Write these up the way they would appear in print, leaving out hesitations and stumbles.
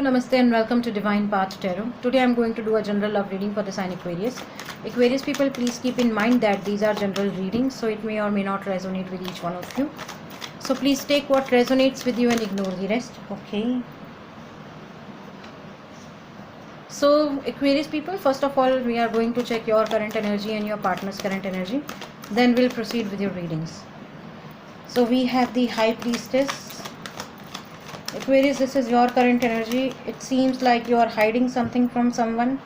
Namaste and welcome to Divine Path Tarot. Today I am going to do a general love reading for the sign Aquarius. Aquarius people, please keep in mind that these are general readings, so it may or may not resonate with each one of you. So please take what resonates with you and ignore the rest. Okay. So Aquarius people, first of all, we are going to check your current energy and your partner's current energy. Then we'll proceed with your readings. So we have the High Priestess. Aquarius, this is your current energy. It seems like you are hiding something from someone.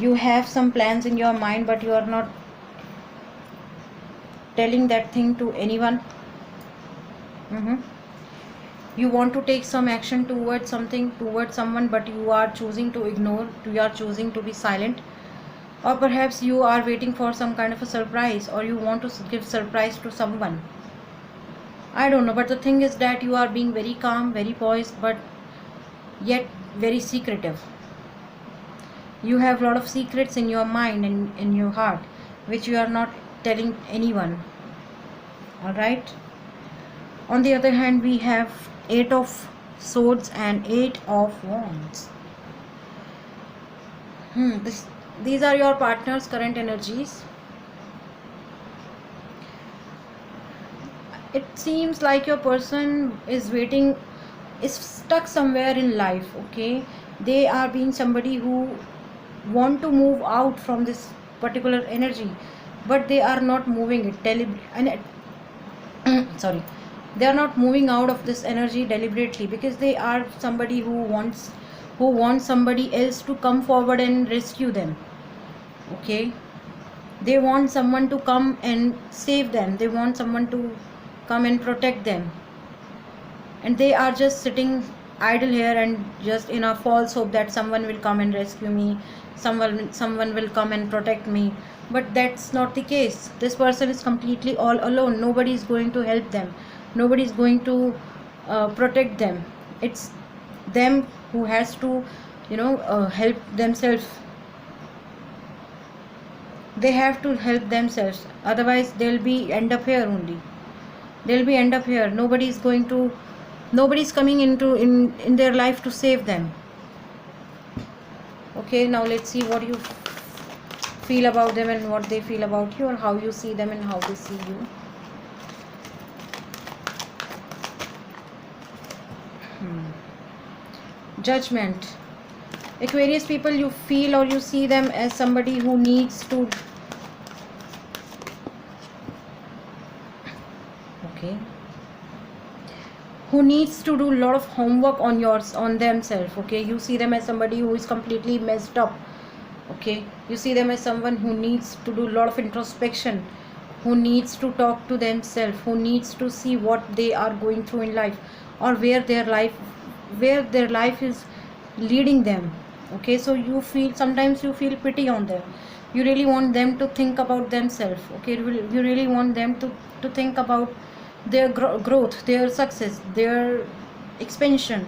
You have some plans in your mind, but you are not telling that thing to anyone. You want to take some action towards something, towards someone, but you are choosing to ignore. You are choosing to be silent. Or perhaps you are waiting for some kind of a surprise, or you want to give surprise to someone. I don't know, but the thing is that you are being very calm, very poised, but yet very secretive. You have a lot of secrets in your mind and in your heart, which you are not telling anyone. Alright? On the other hand, we have 8 of Swords and 8 of Wands. These are your partner's current energies. It seems like your person is stuck somewhere in life. Okay, they are being somebody who want to move out from this particular energy, but they are not moving it sorry, they are not moving out of this energy deliberately, because they are somebody who wants somebody else to come forward and rescue them. Okay, they want someone to come and save them. They want someone to come and protect them, and they are just sitting idle here and just in a false hope that someone will come and rescue me, someone will come and protect me. But that's not the case. This person is completely all alone. Nobody is going to help them, nobody is going to protect them. It's them who has to help themselves. They have to help themselves, otherwise they'll be end up here only. Nobody's coming in their life to save them. Okay, now let's see what you feel about them and what they feel about you, or how you see them and how they see you. Judgment. Aquarius people, you feel or you see them as somebody who needs to do a lot of homework on themselves. Okay, you see them as somebody who is completely messed up. Okay, you see them as someone who needs to do a lot of introspection, who needs to talk to themselves, who needs to see what they are going through in life, or where their life is leading them. Okay, so sometimes you feel pity on them. You really want them to think about themselves. Okay, you really want them to think about their growth, their success, their expansion.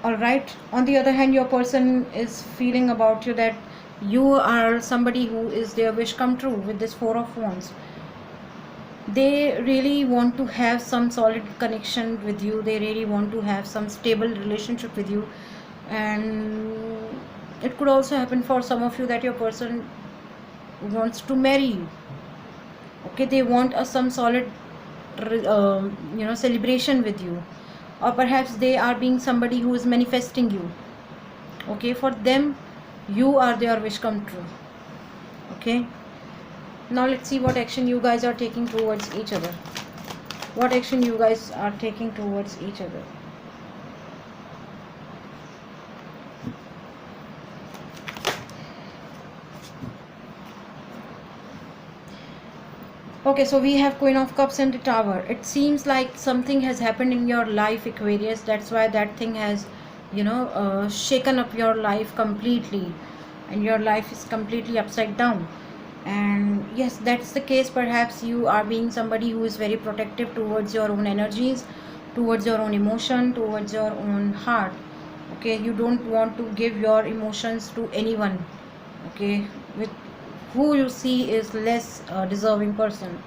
Alright, on the other hand, your person is feeling about you that you are somebody who is their wish come true with this 4 of Wands. They really want to have some solid connection with you. They really want to have some stable relationship with you. And it could also happen for some of you that your person wants to marry you. Okay, they want some solid celebration with you, or perhaps they are being somebody who is manifesting you. Okay, for them you are their wish come true. Okay, now let's see what action you guys are taking towards each other. What action you guys are taking towards each other. Okay, so we have Queen of Cups and the Tower. It seems like something has happened in your life, Aquarius. That's why that thing has, shaken up your life completely. And your life is completely upside down. And yes, that's the case. Perhaps you are being somebody who is very protective towards your own energies, towards your own emotion, towards your own heart. Okay, you don't want to give your emotions to anyone. Okay, with who you see is less deserving person.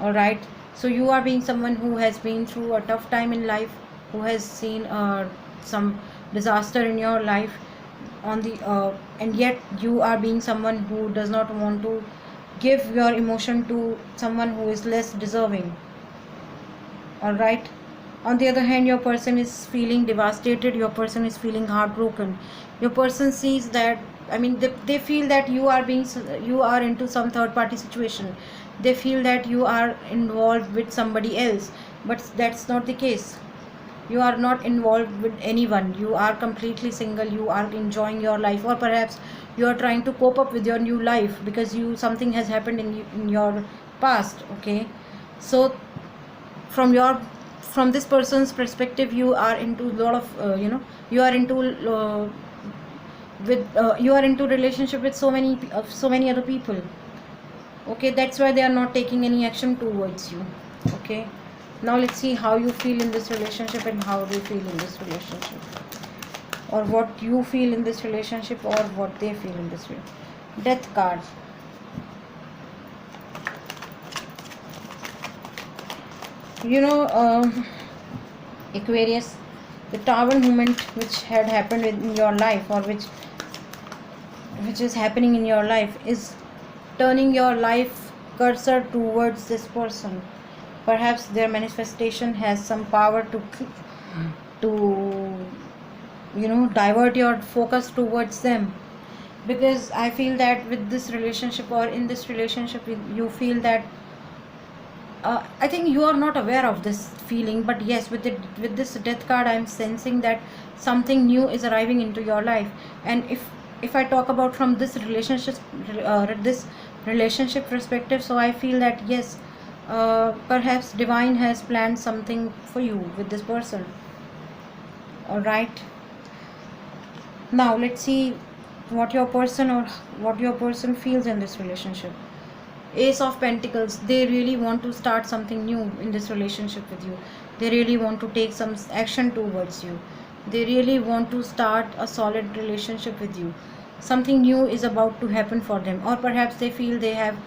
Alright, so you are being someone who has been through a tough time in life, who has seen some disaster in your life, on the and yet you are being someone who does not want to give your emotion to someone who is less deserving. All right. On the other hand, your person is feeling devastated, your person is feeling heartbroken. Your person sees that, I mean, they feel that you are into some third party situation. They feel that you are involved with somebody else, but that's not the case. You are not involved with anyone, you are completely single, you are enjoying your life, or perhaps you are trying to cope up with your new life because you something has happened in your past. Okay, so from your from this person's perspective, you are into a lot of you are into you are into relationship with so many other people. Okay, that's why they are not taking any action towards you. Okay, now let's see how you feel in this relationship and how they feel in this relationship, or what you feel in this relationship or what they feel in this relationship. Death card. Aquarius, the tower moment which had happened in your life, or which is happening in your life, is turning your life cursor towards this person. Perhaps their manifestation has some power to divert your focus towards them, because I feel that with this relationship, or in this relationship, you feel that I think you are not aware of this feeling, but yes, with this death card, I'm sensing that something new is arriving into your life. And if I talk about from this relationship perspective, so I feel that yes, perhaps divine has planned something for you with this person. All right. Now let's see what your person feels in this relationship. Ace of Pentacles, they really want to start something new in this relationship with you. They really want to take some action towards you. They really want to start a solid relationship with you. Something new is about to happen for them, or perhaps they feel they have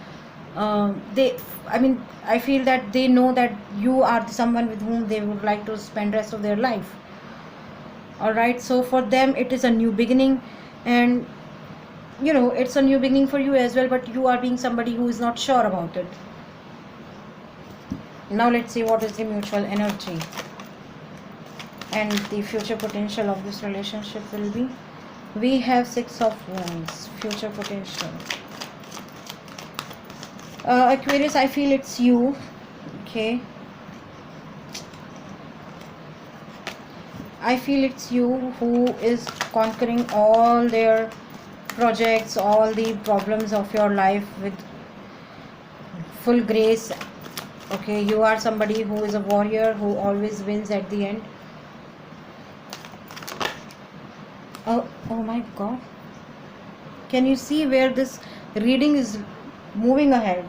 I feel that they know that you are someone with whom they would like to spend rest of their life. All right, so for them it is a new beginning, and it's a new beginning for you as well, but you are being somebody who is not sure about it. Now let's see what is the mutual energy and the future potential of this relationship will be. We have Six of Wands, future potential. Aquarius, I feel it's you. Okay, I feel it's you who is conquering all their projects, all the problems of your life with full grace. Okay, you are somebody who is a warrior, who always wins at the end. Oh my God, can you see where this reading is moving ahead?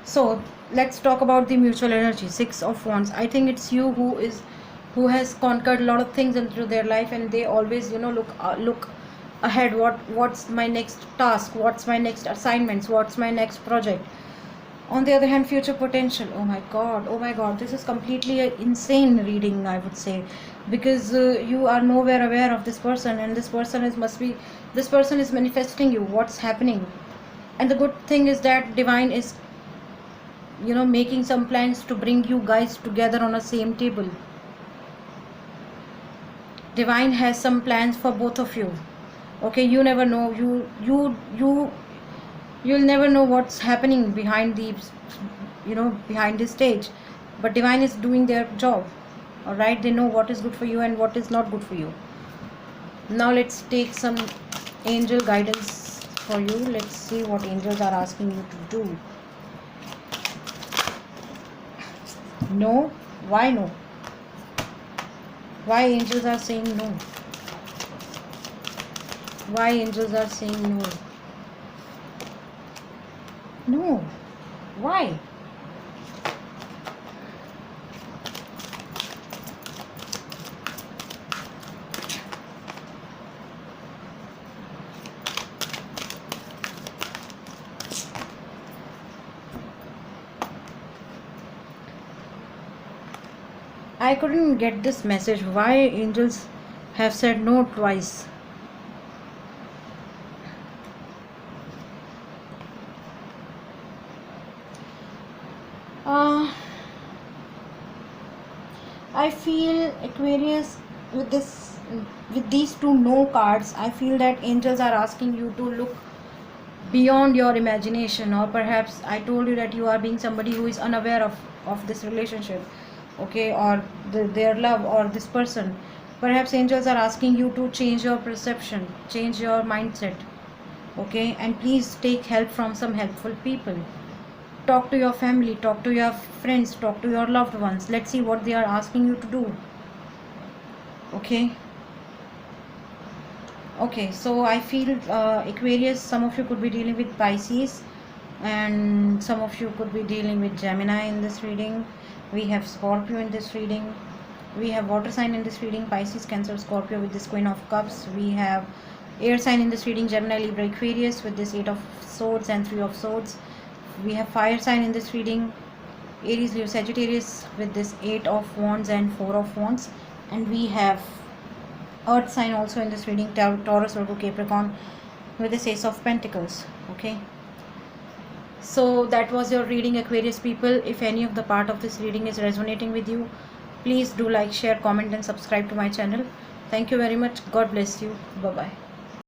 So let's talk about the mutual energy. Six of Wands, I think it's you who has conquered a lot of things into their life, and they always look ahead. What's my next task, what's my next assignments, what's my next project. On the other hand, future potential, oh my god, this is completely an insane reading, I would say, because you are nowhere aware of this person, and this person is manifesting you what's happening. And the good thing is that divine is making some plans to bring you guys together on the same table. Divine has some plans for both of you. Okay, you never know, you'll never know what's happening behind the stage, but divine is doing their job. All right, they know what is good for you and what is not good for you. Now let's take some angel guidance for you. Let's see what angels are asking you to do. No. Why no? Why angels are saying no? Why angels are saying no? No. Why? I couldn't get this message. Why angels have said no twice? I feel Aquarius, with these two no cards, I feel that angels are asking you to look beyond your imagination, or perhaps I told you that you are being somebody who is unaware of this relationship, okay, or their love, or this person. Perhaps angels are asking you to change your perception, change your mindset, okay, and please take help from some helpful people. Talk to your family, talk to your friends, talk to your loved ones. Let's see what they are asking you to do. Okay, so I feel Aquarius, some of you could be dealing with Pisces, and some of you could be dealing with Gemini in this reading. We have Scorpio in this reading. We have water sign in this reading, Pisces, Cancer, Scorpio with this Queen of Cups. We have air sign in this reading, Gemini, Libra, Aquarius with this 8 of Swords and 3 of Swords. We have fire sign in this reading, Aries, Leo, Sagittarius with this 8 of Wands and 4 of Wands. And we have earth sign also in this reading, Taurus, Virgo, Capricorn with this Ace of Pentacles. Okay, so that was your reading, Aquarius people. If any of the part of this reading is resonating with you, please do like, share, comment and subscribe to my channel. Thank you very much. God bless you. Bye bye.